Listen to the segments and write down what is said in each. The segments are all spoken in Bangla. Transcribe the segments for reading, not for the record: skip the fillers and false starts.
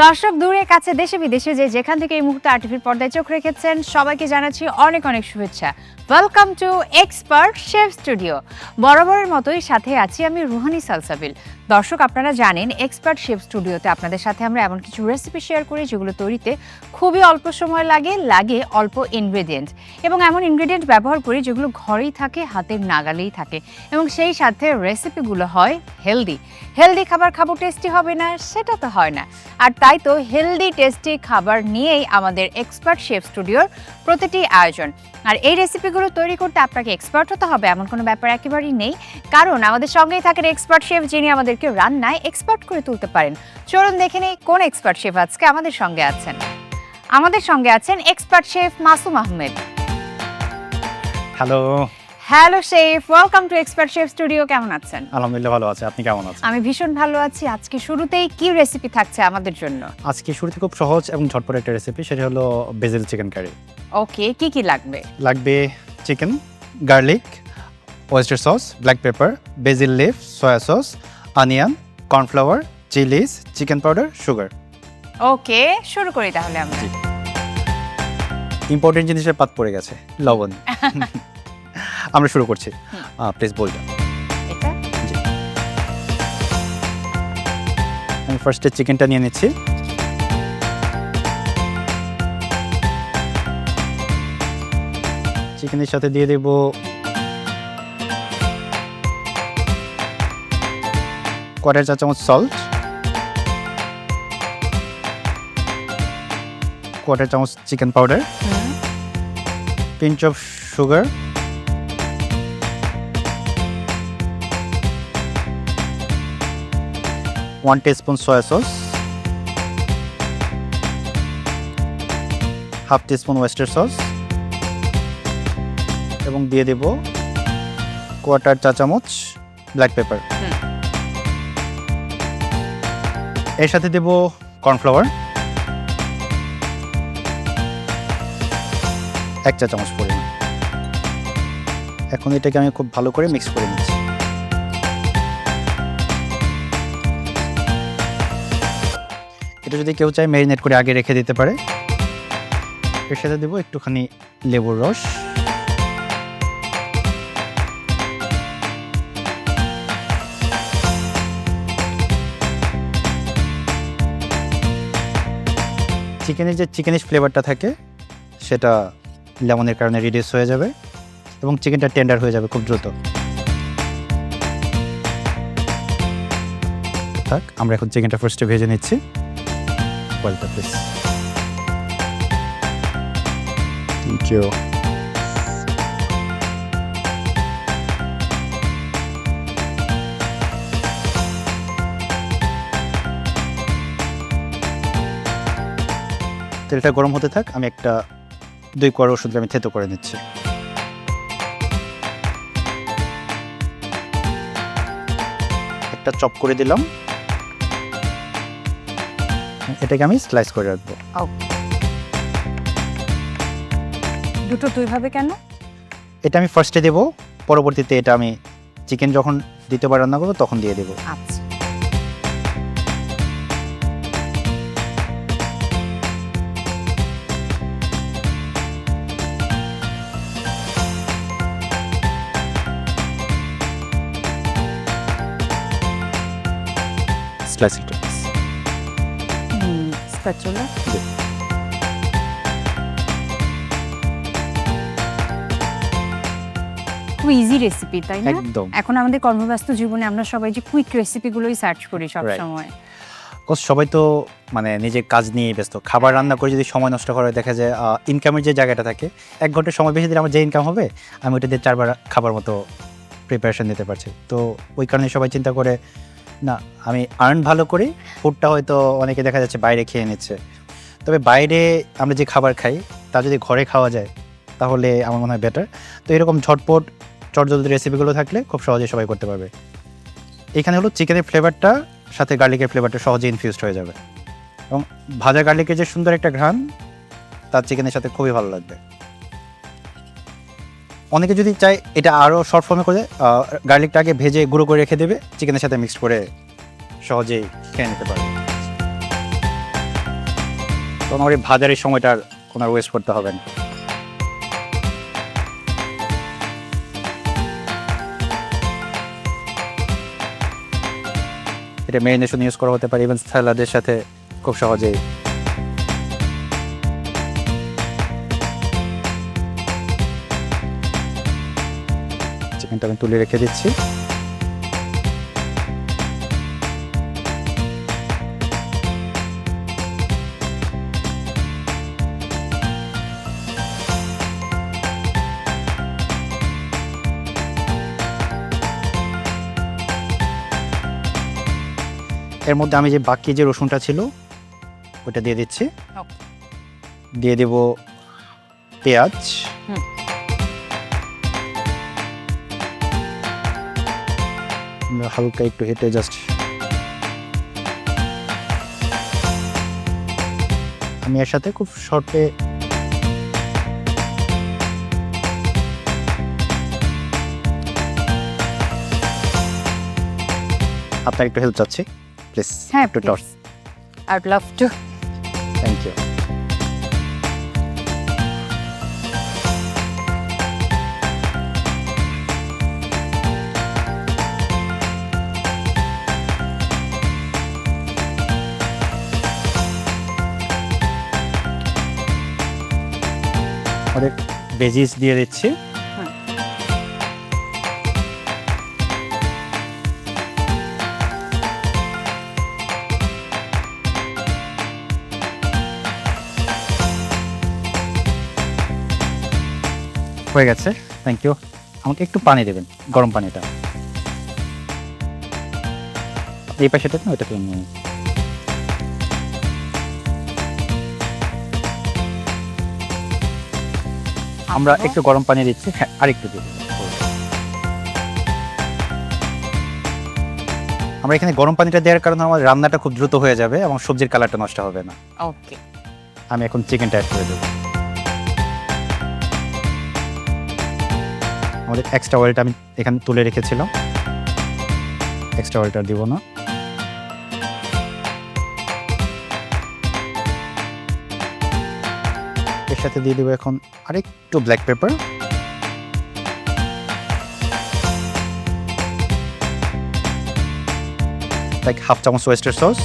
দর্শক দূরে কাছে দেশে বিদেশে যেখান থেকে এই মুহূর্তে আরটিভির পর্দায় চোখ রেখেছেন সবাইকে জানাচ্ছি অনেক অনেক শুভেচ্ছা। Welcome to expert chef studio. বরাবরের মতোই সাথে আছি আমি রুহানি সালসাবিল। দর্শক আপনারা জানেন এক্সপার্ট শেফ স্টুডিওতে আপনাদের সাথে আমরা এমন কিছু রেসিপি শেয়ার করি যেগুলো তৈরিতে খুবই অল্প সময় লাগে অল্প ইনগ্রেডিয়েন্ট এবং এমন ইনগ্রেডিয়েন্ট ব্যবহার করি যেগুলো ঘরেই থাকে, হাতের নাগালেই থাকে এবং সেই সাথে রেসিপিগুলো হয় হেলদি খাবার খাবো, টেস্টি হবে না সেটা তো হয় না। আর তাই তো হেলদি টেস্টি খাবার নিয়েই আমাদের এক্সপার্ট শেফ স্টুডিওর প্রতিটি আয়োজন। আর এই রেসিপিগুলো তৈরি করতে আপনাকে এক্সপার্ট হতে হবে এমন কোনো ব্যাপার একেবারেই নেই, কারণ আমাদের সঙ্গেই থাকেন এক্সপার্ট শেফ যিনি আমাদেরকে রান্নায় এক্সপার্ট করে তুলতে পারেন। চলুন দেখে নেই কোন এক্সপার্ট শেফ আজকে আমাদের সঙ্গে আছেন। আমাদের সঙ্গে আছেন expert chef Masum Ahmed. Hello chef, welcome to expert chef studio. কেমন আছেন? আলহামদুলিল্লাহ ভালো আছি, আপনি কেমন আছেন? আমি ভীষণ ভালো আছি। আজকে শুরুতেই কি রেসিপি থাকছে আমাদের জন্য? আজকে শুরুতে খুব সহজ এবং ঝটপট একটা রেসিপি, সেটা হলো বেজিল চিকেন কারি। ওকে, কি লাগবে chicken, garlic, oyster sauce, black pepper, basil leaf, soya sauce, onion, cornflour, chillies, chicken powder, sugar. Okay, শুরু করি তাহলে আমরা। ইম্পর্টেন্ট জিনিসের পাত পড়ে গেছে, লবণ। আমরা শুরু করছি, প্লিজ বলবেন। এটা আমি ফার্স্টে চিকেনটা নিয়ে নিচ্ছি। চিকেনের সাথে দিয়ে দেব কোয়ার্টার চা চামচ সল্ট, কোয়ার্টার চামচ chicken powder, pinch of sugar, 1 teaspoon soya sauce, half teaspoon oyster sauce এবং দিয়ে দেব কোয়ার্টার চা চামচ ব্ল্যাক পেপার। এর সাথে দেব কর্নফ্লাওয়ার 1 চা চামচ পরিমাণ। এখন এটাকে আমি খুব ভালো করে মিক্স করে নিচ্ছি। এটা যদি কেউ চায় ম্যারিনেট করে আগে রেখে দিতে পারে। এর সাথে দেবো একটুখানি লেবুর রস, চিকেনের যে চিকেনিশ ফ্লেভারটা থাকে সেটা লেমনের কারণে রিডিউস হয়ে যাবে এবং চিকেনটা টেন্ডার হয়ে যাবে খুব দ্রুত। থাক, আমরা এখন চিকেনটা ফার্স্টে ভেজে নিচ্ছি। Welcome, please. Thank you. তেলটা গরম হতে থাক, আমি একটা 2 কোয়া রসুন আমি থেতো করে নিচ্ছি। একটা চপ করে দিলাম, এটাকে আমি স্লাইস করে রাখবো। দুটো দুইভাবে কেন? এটা আমি ফার্স্টে দেব, পরবর্তীতে এটা আমি চিকেন যখন দ্বিতীয়বার রান্না করবো তখন দিয়ে দেব। আচ্ছা, স্লাইস এটা স্প্যাচুলা। খুব ইজি রেসিপি, তাই না? একদম। এখন আমাদের কর্মব্যস্ত জীবনে আমরা সবাই যে কুইক রেসিপিগুলোই সার্চ করি সব সময়। সবাই তো মানে নিজের কাজ নিয়ে ব্যস্ত, খাবার রান্না করে যদি সময় নষ্ট করে দেখা যায় ইনকামের যে জায়গাটা থাকে 1 ঘন্টা সময় বেশি দিলে আমার যে ইনকাম হবে আমি ওটা দিয়ে 4 বার খাবার মতো প্রিপারেশন নিতে পারছি। তো ওই কারণে সবাই চিন্তা করে না আমি আর্ন ভালো করি, ফুডটা হয়তো অনেকে দেখা যাচ্ছে বাইরে খেয়ে নিচ্ছে। তবে বাইরে আমরা যে খাবার খাই তা যদি ঘরে খাওয়া যায় তাহলে আমার মনে হয় বেটার। তো এরকম ঝটপট চটজলদি রেসিপিগুলো থাকলে খুব সহজে সবাই করতে পারবে। এখানে হলো চিকেনের ফ্লেভারটা সাথে গার্লিকের ফ্লেভারটা সহজে ইনফিউজড হয়ে যাবে এবং ভাজা গার্লিকের যে সুন্দর একটা ঘ্রাণ তার চিকেনের সাথে খুবই ভালো লাগবে। অনেকে যদি চায় এটা আরও শর্ট ফর্মে করে গার্লিকটা আগে ভেজে গুঁড়ো করে রেখে দেবে, চিকেনের সাথে মিক্সড করে সহজেই খেয়ে নিতে পারবে। তখন আমার এই ভাজারের সময়টা আর ওনার ওয়েস্ট করতে হবে না। এটা ম্যারিনেশন ইউজ করা হতে পারে ইভেন স্যালাডের সাথে খুব সহজেই। চিকেনটা আমি তুলে রেখে দিচ্ছি। এর মধ্যে আমি যে বাকি যে রসুনটা ছিল ওটা দিয়ে দিচ্ছি। দিয়ে দেব পেঁয়াজ, হালকা একটু হেঁটে জাস্ট আমি এর সাথে খুব শর্টে আপনার একটু হেল্প চাচ্ছি প্লিজ। হ্যাঁ, একটু toss. I would love to. Thank you. অনেক ভেজিস দিয়ে দিচ্ছি। হয়ে গেছে, থ্যাংক ইউ। আমাকে একটু পানি দেবেন, গরম পানিটা। এই পাশেটা না, ওইটা নিয়ে আমরা একটু গরম পানি দিচ্ছি। হ্যাঁ, আরেকটু দিয়ে দেবো। আমরা এখানে গরম পানিটা দেওয়ার কারণে আমার রান্নাটা খুব দ্রুত হয়ে যাবে এবং সবজির কালারটা নষ্ট হবে না। ওকে, আমি এখন চিকেনটা অ্যাড করে দেবো। আমাদের এক্সট্রা অয়েলটা আমি এখানে তুলে রেখেছিলাম, এক্সট্রা অয়েলটা দিব না। এর সাথে দিয়ে দেবো এখন আরেকটু ব্ল্যাক পেপার, লাইক হাফ চামচ ওয়েস্টার সস,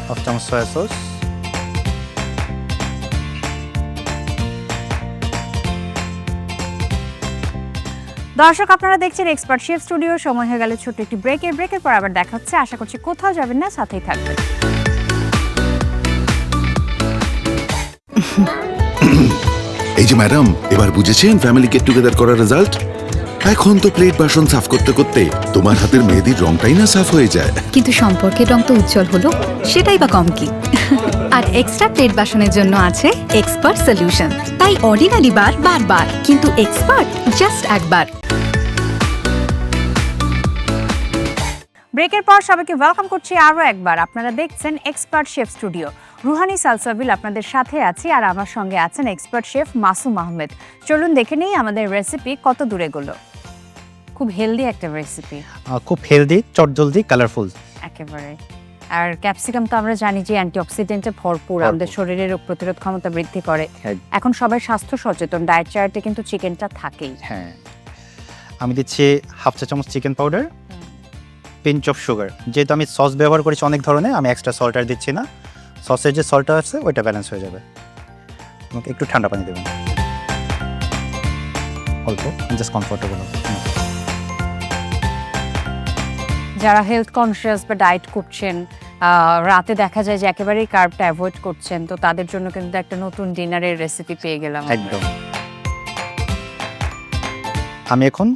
হাফ চামচ সয়া সস, দর্শক আপনারা দেখছেন এক্সপার্ট শেফ স্টুডিও। সময় হয়ে গেল ছোট্ট একটি ব্রেকের পর আবার দেখা হচ্ছে। আশা করছি কোথাও যাবেন না, সাথেই থাকবেন। এই যে ম্যাডাম, এবার বুঝেছেন ফ্যামিলি গেট টুগেদার করার রেজাল্ট? এখন তো প্লেট বাসন সাফ করতে করতে তোমার হাতের মেহেদির রংটাই না সাফ হয়ে যায়। কিন্তু সম্পর্কের রং তো উজ্জ্বল হলো, সেটাই বা কম কি। আর এক্সট্রা প্লেট বাসনের জন্য আছে এক্সপার্ট সলিউশন। তাই অর্ডিনারি বার বারবার, কিন্তু এক্সপার্ট জাস্ট একবার। ব্রেকের পর সবাইকে ওয়েলকাম করছি আরও একবার। আপনারা দেখছেন expert chef studio. Ruhani Salsabil আপনাদের সাথে আছি, আর আমার সঙ্গে আছেন এক্সপার্ট শেফ মাসুম আহমেদ। চলুন দেখে নিই আমাদের রেসিপি কত দূরে গেলো। খুব হেলদি একটা রেসিপি, খুব হেলদি, চটজলদি, কালারফুল একেবারে। আর ক্যাপসিকাম তো আমরা জানি যে অ্যান্টিঅক্সিডেন্টে ভরপুর, আমাদের শরীরের রোগ প্রতিরোধ ক্ষমতা বৃদ্ধি করে। এখন সবাই স্বাস্থ্য সচেতন, ডায়েট চার্টে কিন্তু চিকেনটা থাকেই। হ্যাঁ, আমি দিচ্ছি হাফ চা চামচ chicken powder, pinch of sugar. যেহেতু আমি সস ব্যবহার করেছি অনেক ধরনের, আমি এক্সট্রা সল্ট আর দিচ্ছি না। সসের যে সল্টটা আছে ওইটা ব্যালেন্স হয়ে যাবে। আমাকে একটু ঠান্ডা পানি দেবেন, অল্প, জাস্ট কমফোর্টেবল হবে। যারা হেলথ কনসিয়াস বা ডায়েট করছেন, রাতে দেখা যায় যে একেবারেই কার্বটা অ্যাভয়েড করছেন, তো তাদের জন্য কিন্তু একটা নতুন ডিনারের রেসিপি পেয়ে গেলাম। একদম। আমি এখন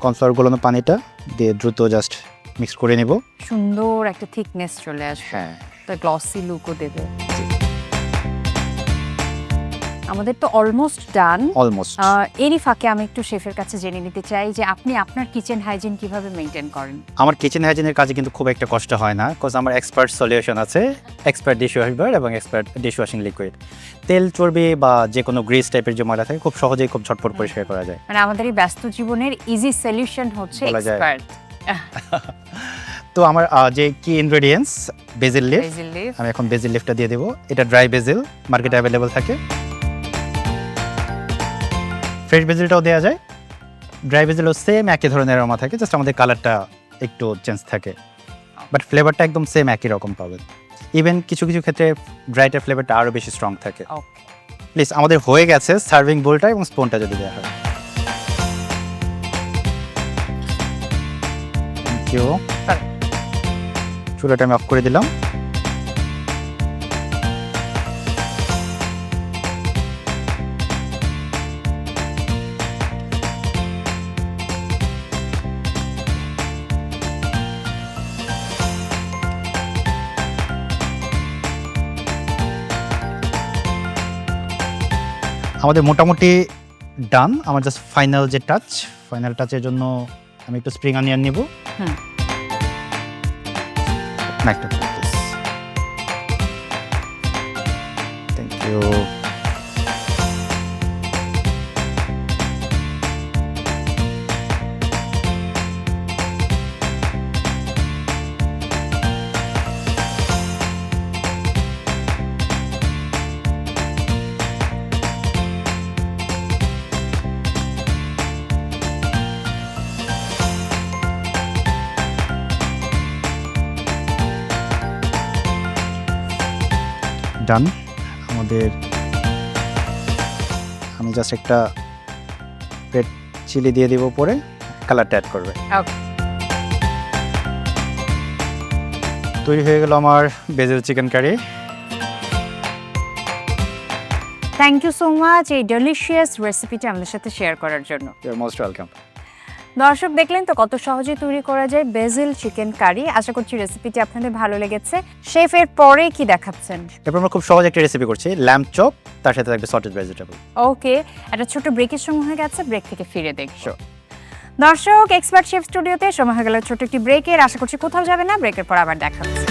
কর্নফ্লাওয়ার গোলানো পানিটা দিয়ে দ্রুত জাস্ট মিক্স করে নেব। সুন্দর একটা থিকনেস চলে আসবে। হ্যাঁ, তো গ্লসি লুকও দেবে। আমাদের তো অলমোস্ট ডান। অলমোস্ট। এরই ফাঁকে আমি একটু শেফের কাছে জেনে নিতে চাই যে আপনি আপনার কিচেন হাইজিন কিভাবে মেনটেন করেন? আমার কিচেন হাইজিনের কাজে কিন্তু খুব একটা কষ্ট হয় না, বিকজ আমার এক্সপার্ট সলিউশন আছে, এক্সপার্ট ডিশ ওয়াশার এবং এক্সপার্ট ডিশ ওয়াশিং লিকুইড। তেল, চর্বি বা যে কোনো গ্রিস টাইপের যে ময়লা থাকে খুব সহজেই খুব ঝটপট পরিষ্কার করা যায়। মানে আমাদের এই ব্যস্ত জীবনের ইজি সলিউশন হচ্ছে বলা যায়। এক্সপার্ট। তো আমার যে কি ingredients, basil leaf, basil leaf, আমি এখন বেজিল লিফটা দিয়ে দেবো। এটা ড্রাই বেজিল, মার্কেটে অ্যাভেলেবল থাকে। ফ্রেশ বেজিলটাও দেওয়া যায়। ড্রাই বেজিলও সেম একই ধরনের অ্যারোমা থাকে, জাস্ট আমাদের কালারটা একটু চেঞ্জ থাকে, বাট ফ্লেভারটা একদম সেম একই রকম পাবেন। ইভেন কিছু কিছু ক্ষেত্রে ড্রাইটার ফ্লেভারটা আরও বেশি স্ট্রং থাকে। ওকে। প্লিজ, আমাদের হয়ে গেছে। সার্ভিং বোলটা এবং স্পুনটা যদি দেওয়া হয়। Thank you. চুলাটা আমি অফ করে দিলাম। আমাদের মোটামুটি ডান। আমার জাস্ট ফাইনাল টাচের জন্য আমি একটু স্প্রিং অনিয়ন নিব। হুম। Thank you. ডান। আমাদের আমি জাস্ট একটা রেড চিলি দিয়ে দিব, পরে কালারটা অ্যাড করবে। ওকে। তৈরি হয়ে গেল আমার basil chicken curry. Thank you so much এই ডেলিশিয়াস রেসিপিটা আমাদের সাথে শেয়ার করার জন্য। You are most welcome. দর্শক দেখলেন তো কত সহজে তৈরি করা যায় বেজিল চিকেন কারি। আশা করছি রেসিপিটি আপনাদের ভালো লেগেছে। শেফ এর পরে কি দেখাচ্ছেন? এরপর আমরা খুব সহজ একটা রেসিপি করছি, ল্যাম্ব চপ, তার সাথে থাকবে সটেড ভেজিটেবল। ওকে, একটা ছোট ব্রেকের সময় হয়ে গেছে, ব্রেক থেকে ফিরে দেখব। দর্শক, এক্সপার্ট শেফ স্টুডিওতে সময় হয়ে গেল ছোট একটি ব্রেকের। আশা করছি কোথাও যাবে না, ব্রেকের পর আবার দেখা হচ্ছে।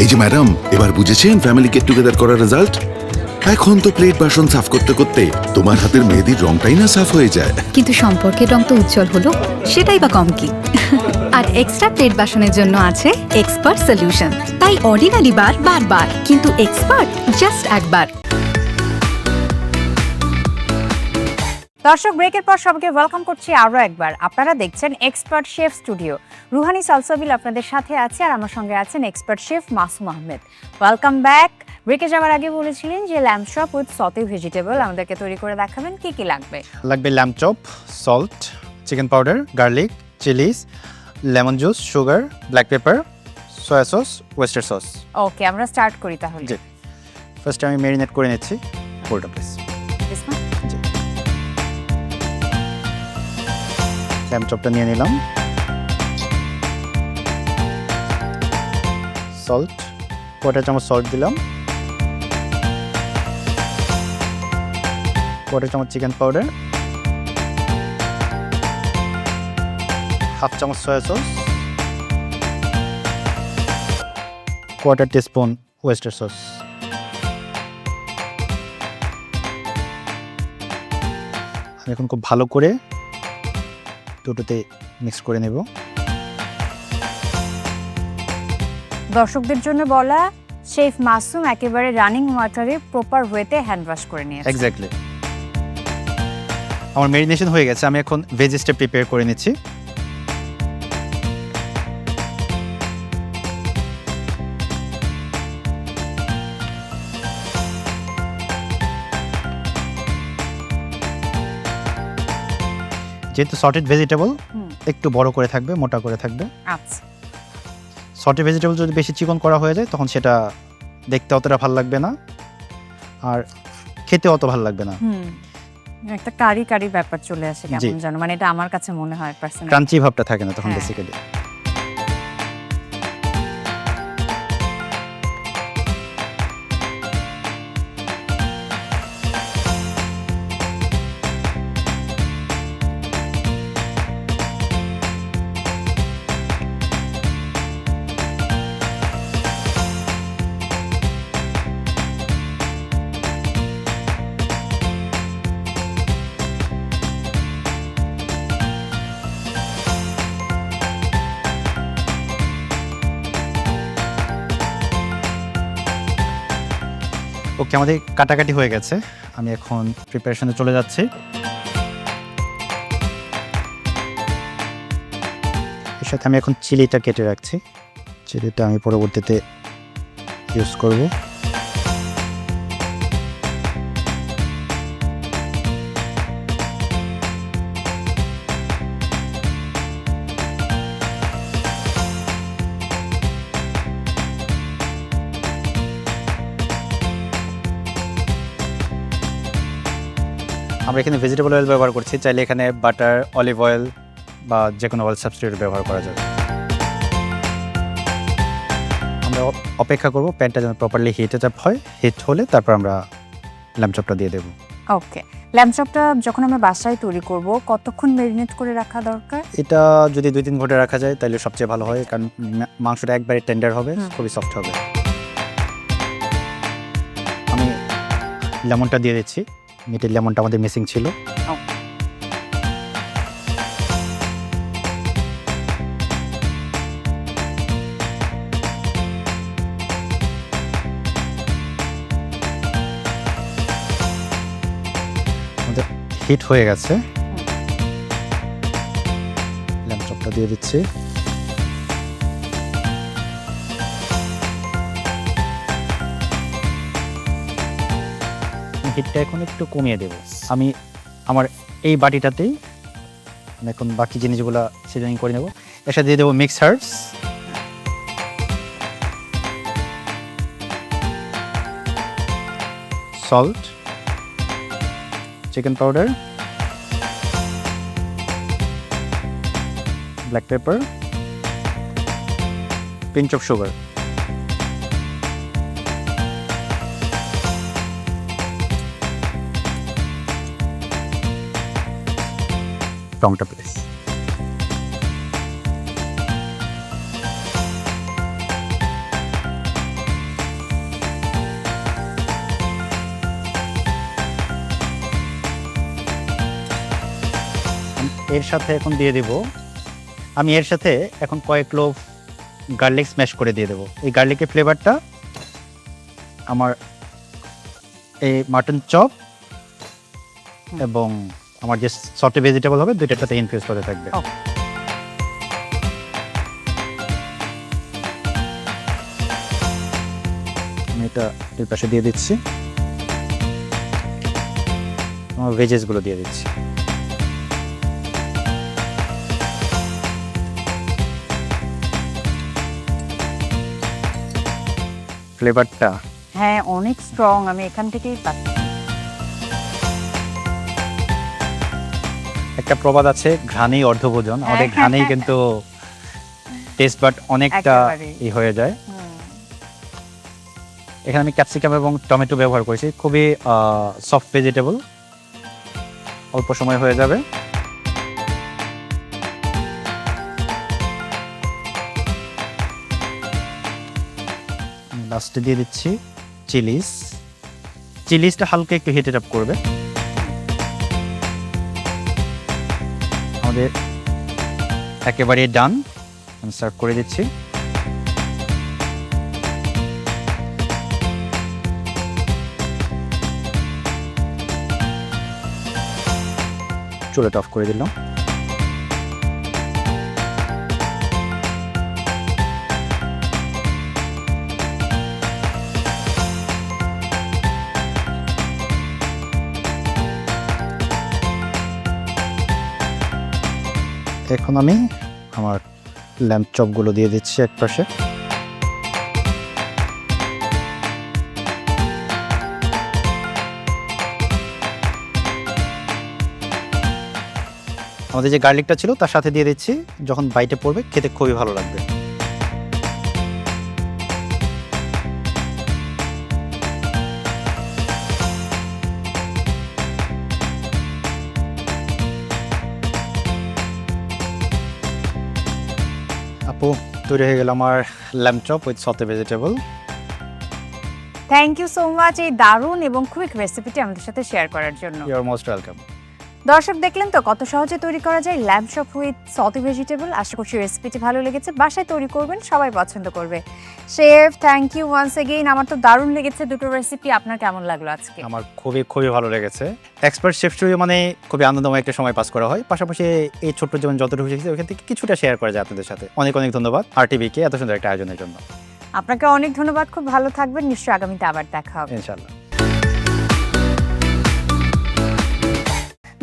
এই যে ম্যাডাম, এবার বুঝেছেন ফ্যামিলি গেট টুগেদার করার রেজাল্ট? এখন তো প্লেট বাসন সাফ করতে করতে তোমার হাতের মেহেদির রংটাই না সাফ হয়ে যায়। কিন্তু সম্পর্কের রং তো উজ্জ্বল হলো, সেটাই বা কম কি। আর এক্সট্রা প্লেট বাসনের জন্য আছে এক্সপার্ট সলিউশন। তাই অর্ডিনারি বার বারবার, কিন্তু এক্সপার্ট জাস্ট একবার। দর্শক, ব্রেকের পর সবাইকে ওয়েলকাম করছি আরও একবার। আপনারা দেখছেন expert chef studio. Ruhani Salsabil আপনাদের সাথে আছে, আর আমার সঙ্গে আছেন expert chef Masum Ahmed. Welcome back. ব্রেকে যাওয়ার আগে বলেছিলেন যে ল্যাম্ব চপ উইথ সতে ভেজিটেবল আমাদেরকে তৈরি করে দেখাবেন। কি কি লাগবে? লাগবে lamb chop, salt, chicken powder, garlic, chillies, lemon juice, sugar, black pepper, soya sauce, oyster sauce. Okay, আমরা স্টার্ট করি তাহলে। জি। ফার্স্টে আমি ম্যারিনেট করে নিচ্ছি পুরোটা, প্লিজ। বিসমিল্লাহ। জি। ল্যাম্ব চপটা নিয়ে নিলাম। সল্ট, কোয়ার্টার চামচ সল্ট দিলাম। কোয়ার্টার চামচ চিকেন পাউডার, হাফ চামচ soya sauce, quarter teaspoon oyster sauce. আমি এখন খুব ভালো করে দুটোতে মিক্স করে নেব। দর্শকদের জন্য বলা, শেফ মাসুম একেবারে রানিং ওয়াটারে প্রপার ওয়েতে হ্যান্ড ওয়াশ করে নিয়েছে। এক্স্যাক্টলি। আমার ম্যারিনেশন হয়ে গেছে, আমি এখন ভেজিসটা প্রিপেয়ার করে নিচ্ছি। যেহেতু সটেড ভেজিটেবল একটু বড় করে থাকবে, মোটা করে থাকবে। আচ্ছা। সটেড ভেজিটেবল যদি বেশি চিকন করা হয়ে যায় তখন সেটা দেখতে অতটা ভালো লাগবে না, আর খেতে অত ভালো লাগবে না। একটা কারি কারি ব্যাপার চলে আসে জি। কেমন জানো, মানে এটা আমার কাছে মনে হয় পার্সোনালি। ক্রাঞ্চি ভাবটা থাকে না তখন হ্যাঁ। বেসিক্যালি। ওকে, আমাদের কাটাকাটি হয়ে গেছে। আমি এখন প্রিপারেশনে চলে যাচ্ছি। এর সাথে আমি এখন চিলিটা কেটে রাখছি। চিলিটা আমি পরবর্তীতে ইউজ করব। আমরা এখানে ভেজিটেবল অয়েল ব্যবহার করছি, চাইলে এখানে বাটার, অলিভ অয়েল বা যে কোনো অয়েল সাবস্টিটিউট ব্যবহার করা যাবে। আমরা অপেক্ষা করব প্যানটা যেন প্রপারলি হিটেড আপ হয়। হিট হলে তারপর আমরা ল্যাম্ব চপটা দিয়ে দেবো। ওকে, ল্যাম্ব চপটা যখন আমরা বাসায় তৈরি করব কতক্ষণ ম্যারিনেট করে রাখা দরকার? এটা যদি 2-3 ঘন্টা রাখা যায় তাহলে সবচেয়ে ভালো হয়, কারণ মাংসটা একবারে টেন্ডার হবে, খুবই সফট হবে। আমি লেমনটা দিয়ে দিচ্ছি। মিটের লেমনটা আমাদের মিসিং ছিল। আমাদের হিট হয়ে গেছে। ল্যাম্ব চপটা দিয়ে দিচ্ছি। হিটটা এখন একটু কমিয়ে দেব। আমি আমার এই বাটিটাতেই এখন বাকি জিনিসগুলো সিজনিং করে নেব। এর সাথে দিয়ে দেবো mix herbs, salt, chicken powder, black pepper, pinch of sugar. টংটা প্লেস। এর সাথে এখন দিয়ে দেব, আমি এর সাথে এখন কয়েক ক্লোভ গার্লিক স্ম্যাশ করে দিয়ে দেবো। এই গার্লিকের ফ্লেভারটা আমার এই মাটন চপ এবং আমার যে সটে ভেজিটেবল হবে দুইটার সাথে ইনফিউজ করে থাকবে। আমি এটা এর পাশে দিয়ে দিচ্ছি। আমার ভেজেসগুলো দিয়ে দিচ্ছি। ফ্লেভারটা হ্যাঁ, অনেক স্ট্রং, আমি এখান থেকেই পাচ্ছি। একটা প্রবাদ আছে, ঘ্রাণেই অর্ধভোজন। আমাদের ঘ্রাণেই কিন্তু টেস্ট বাট অনেকটা ই হয়ে যায়। এখানে আমি ক্যাপসিকাম এবং টমেটো ব্যবহার করেছি। খুবই সফট ভেজিটেবল, অল্প সময় হয়ে যাবে। লাস্টে দিয়ে দিচ্ছি চিলিস। চিলিসটা হালকা একটু হিটেড আপ করবে। আমাদের একেবারে ডান, আমি সার্ভ করে দিচ্ছি। চুলাটা অফ করে দিলাম। এখন আমি আমার ল্যাম্ব চপগুলো দিয়ে দিচ্ছি এক পাশে। আমাদের যে গার্লিকটা ছিল তার সাথে দিয়ে দিচ্ছি। যখন বাইটে পড়বে খেতে খুবই ভালো লাগবে। আপু, তৈরি হয়ে গেল আমার ল্যাম্ব চপ উইথ সতে vegetable. Thank you so much এই দারুণ এবং কুইক রেসিপিটি আমাদের সাথে শেয়ার করার জন্য। You are most welcome. দর্শক দেখলেন তো কত সহজে তৈরি করা যায় lamb chop with salty vegetable. আশা করছি রেসিপিটি ভালো লেগেছে, বাসায় তৈরি করবেন, সবাই পছন্দ করবে। Chef, thank you once again. আমার তো দারুণ লেগেছে দুটো রেসিপি। আপনার কেমন লাগলো আজকে? আমার খুবই ভালো লেগেছে। এক্সপার্ট শেফ স্টুডিও মানে খুবই আনন্দময় একটা সময় পাস করা হয়, পাশাপাশি এই ছোট্ট জীবন যতটুকু শিখেছি ওখান থেকে কিছুটা শেয়ার করা যায় আপনাদের সাথে। অনেক ধন্যবাদ RTVকে এত সুন্দর একটা আয়োজনের জন্য। আপনাকে অনেক ধন্যবাদ, খুব ভালো থাকবেন। নিশ্চয়ই আগামীতে আবার দেখা হবে ইনশাআল্লাহ।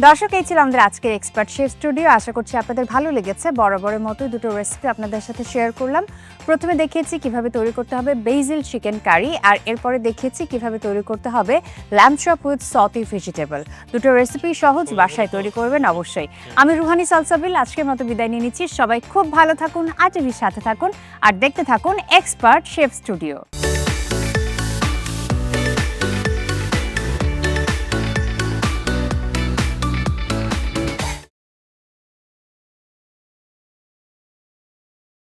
দর্শক, এই ছিল আমাদের আজকের এক্সপার্ট শেফ স্টুডিও। আশা করছি আপনাদের ভালো লেগেছে। বরাবরের মতোই দুটো রেসিপি আপনাদের সাথে শেয়ার করলাম। প্রথমে দেখিয়েছি কিভাবে তৈরি করতে হবে বেসিল চিকেন কারি, আর এরপরে দেখিয়েছি কিভাবে তৈরি করতে হবে lamb chop with salty vegetable. দুটো রেসিপি সহজ, বাসায় তৈরি করবেন অবশ্যই। আমি রুহানি সালসাবিল আজকের মতো বিদায় নিয়ে নিচ্ছি। সবাই খুব ভালো থাকুন, RTVর সাথে থাকুন আর দেখতে থাকুন এক্সপার্ট শেফ স্টুডিও।